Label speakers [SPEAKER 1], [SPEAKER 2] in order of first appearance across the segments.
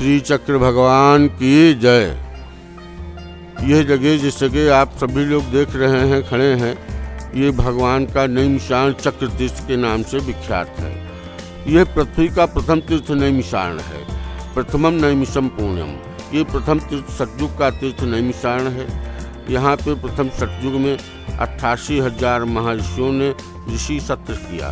[SPEAKER 1] श्री चक्र भगवान की जय। यह जगह जिस जगह आप सभी लोग देख रहे हैं, खड़े हैं, ये भगवान का नैमिषारण चक्र तीर्थ के नाम से विख्यात है। यह पृथ्वी का प्रथम तीर्थ नैमिषारण है। प्रथमम नैमिषम पुण्यम। ये प्रथम तीर्थ सतयुग का तीर्थ नैमिषारण है। यहाँ पे प्रथम सतयुग में 88,000 महर्षियों ने ऋषि सत्र किया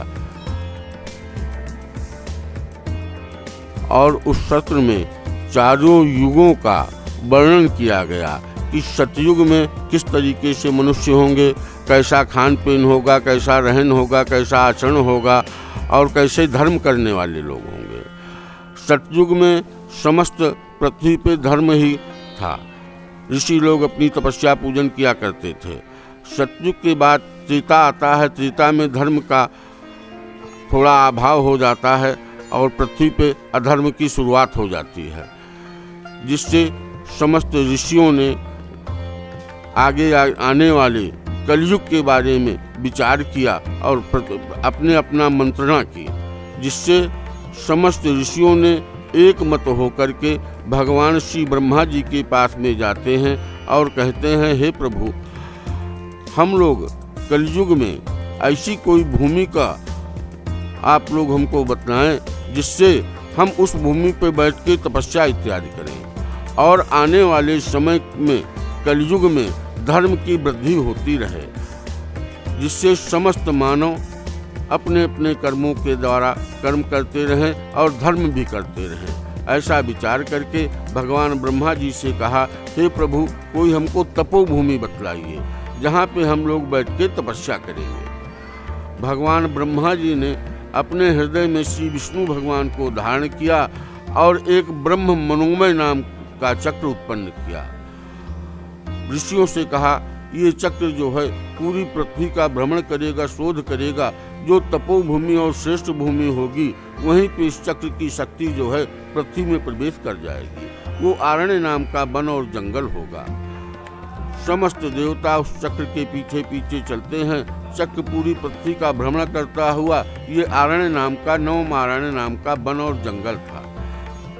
[SPEAKER 1] और उस सत्र में चारों युगों का वर्णन किया गया कि सतयुग में किस तरीके से मनुष्य होंगे, कैसा खान पीन होगा, कैसा रहन होगा, कैसा आचरण होगा और कैसे धर्म करने वाले लोग होंगे। सतयुग में समस्त पृथ्वी पे धर्म ही था। ऋषि लोग अपनी तपस्या पूजन किया करते थे। सतयुग के बाद त्रेता आता है। त्रेता में धर्म का थोड़ा अभाव हो जाता है और पृथ्वी पे अधर्म की शुरुआत हो जाती है, जिससे समस्त ऋषियों ने आगे आने वाले कलयुग के बारे में विचार किया और अपने अपना मंत्रणा की, जिससे समस्त ऋषियों ने एक मत होकर के भगवान श्री ब्रह्मा जी के पास में जाते हैं और कहते हैं, हे प्रभु, हम लोग कलयुग में ऐसी कोई भूमि का आप लोग हमको बताएं जिससे हम उस भूमि पर बैठ के तपस्या इत्यादि करें और आने वाले समय में कलयुग में धर्म की वृद्धि होती रहे, जिससे समस्त मानव अपने अपने कर्मों के द्वारा कर्म करते रहें और धर्म भी करते रहें। ऐसा विचार करके भगवान ब्रह्मा जी से कहा, हे प्रभु, कोई हमको तपोभूमि बतलाइए जहाँ पे हम लोग बैठ के तपस्या करेंगे। भगवान ब्रह्मा जी ने अपने हृदय में श्री विष्णु भगवान को धारण किया और एक ब्रह्म मनोमय नाम का चक्र उत्पन्न किया। ऋषियों से कहा, ये चक्र जो है पूरी पृथ्वी का भ्रमण करेगा, शोध करेगा। जो तपोभूमि और श्रेष्ठ भूमि होगी वहीं पे इस चक्र की शक्ति जो है पृथ्वी में प्रवेश कर जाएगी। वो आरण्य नाम का वन और जंगल होगा। समस्त देवता उस चक्र के पीछे पीछे चलते हैं। चक्र पूरी पृथ्वी का भ्रमण करता हुआ ये आरण्य नाम का, नवमारण्य नाम का वन और जंगल था।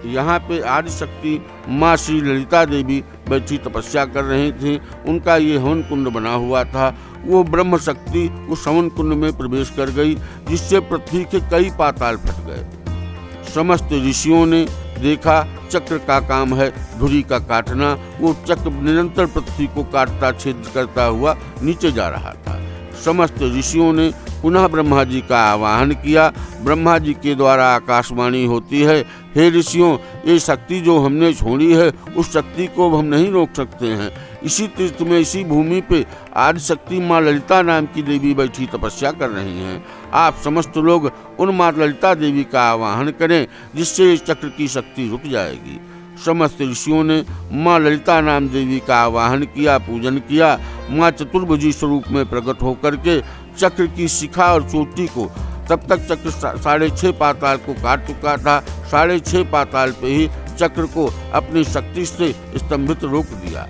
[SPEAKER 1] यहाँ पे आदि शक्ति माँ श्री ललिता देवी बैठी तपस्या कर रही थी। उनका ये हवन कुंड बना हुआ था। वो ब्रह्म शक्ति उस हवन कुंड में प्रवेश कर गई, जिससे पृथ्वी के कई पाताल फट गए। समस्त ऋषियों ने देखा चक्र का काम है धुरी का काटना। वो चक्र निरंतर पृथ्वी को काटता छेद करता हुआ नीचे जा रहा था। समस्त ऋषियों ने पुनः ब्रह्मा जी का आवाहन किया। ब्रह्मा जी के द्वारा आकाशवाणी होती है, हे ऋषियों, ये शक्ति जो हमने छोड़ी है उस शक्ति को हम नहीं रोक सकते हैं। इसी तीर्थ में, इसी भूमि पे आदि शक्ति माँ ललिता नाम की देवी बैठी तपस्या कर रही हैं। आप समस्त लोग उन माँ ललिता देवी का आवाहन करें, जिससे इस चक्र की शक्ति रुक जाएगी। समस्त ऋषियों ने माँ ललिता नाम देवी का आवाहन किया, पूजन किया। माँ चतुर्भुजी स्वरूप में प्रकट होकर के चक्र की शिखा और चोटी को, तब तक चक्र 6.5 पाताल को काट चुका था, 6.5 पाताल पे ही चक्र को अपनी शक्ति से स्तंभित रोक दिया।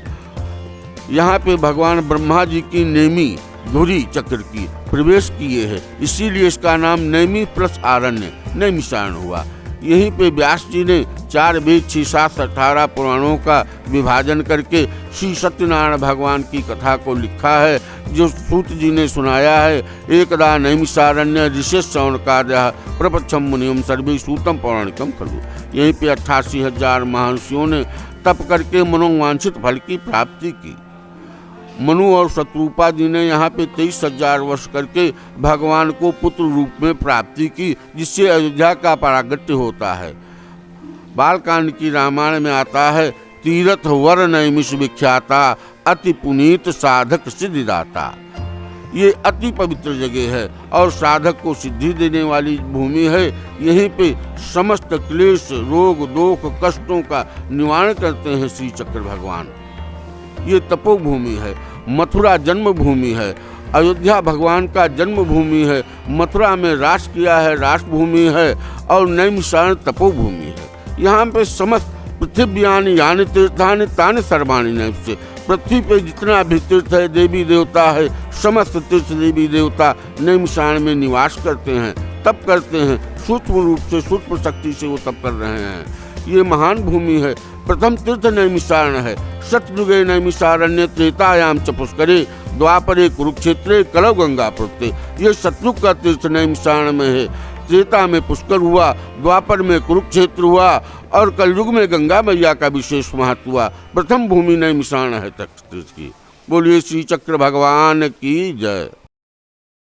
[SPEAKER 1] यहाँ पे भगवान ब्रह्मा जी की नेमी धुरी चक्र की प्रवेश किए है, इसीलिए इसका नाम नेमी प्लस आरण्य नैमिषारण हुआ। यहीं पे व्यास जी ने 4 वेद 6 7 18 पुराणों का विभाजन करके श्री सत्यनारायण भगवान की कथा को लिखा है, जो सूत जी ने सुनाया है। एकदा नैमिषारण्य ऋषि शौनकादयः प्रपच्छम मुनिम सर्वे सूतम पौराणिकम खलु। यहीं पे 88,000 महर्षियों ने तप करके मनोवांछित फल की प्राप्ति की। मनु और शत्रुपा जी ने यहाँ पे 23,000 वर्ष करके भगवान को पुत्र रूप में प्राप्ति की, जिससे अयोध्या का परागट्य होता है। बालकांड की रामायण में आता है, तीरथ वर नैमिष विख्याता अति पुनीत साधक सिद्धिदाता। ये अति पवित्र जगह है और साधक को सिद्धि देने वाली भूमि है। यहीं पे समस्त क्लेश, रोग, दोष, कष्टों का निवारण करते हैं श्री चक्र भगवान। ये तपोभूमि है। मथुरा जन्मभूमि है। अयोध्या भगवान का जन्मभूमि है। मथुरा में रास किया है, रासभूमि है और नैमिषारण तपोभूमि है। यहाँ पे समस्त पृथ्व्यानि यानि तीर्थानि तानि सर्वाणि नैमिषे। पृथ्वी पे जितना भी तीर्थ है, देवी देवता है, समस्त तीर्थ देवी देवता नैमिषारण में निवास करते हैं, तप करते हैं। सूक्ष्म रूप से, सूक्ष्म शक्ति से वो तप कर रहे हैं। ये महान भूमि है। प्रथम तीर्थ नैमिषारण्य है। सतयुगे नैमिषारण्य, त्रेतायाम च पुष्करे, द्वापरे कुरुक्षेत्रे, कलौ गंगा प्रोक्ते। ये सतयुग का तीर्थ नैमिषारण्य में है। त्रेता में पुष्कर हुआ, द्वापर में कुरुक्षेत्र हुआ और कलयुग में गंगा मैया का विशेष महत्व हुआ। प्रथम भूमि नैमिषारण्य है तक तीर्थ की। बोलिए श्री चक्र भगवान की जय।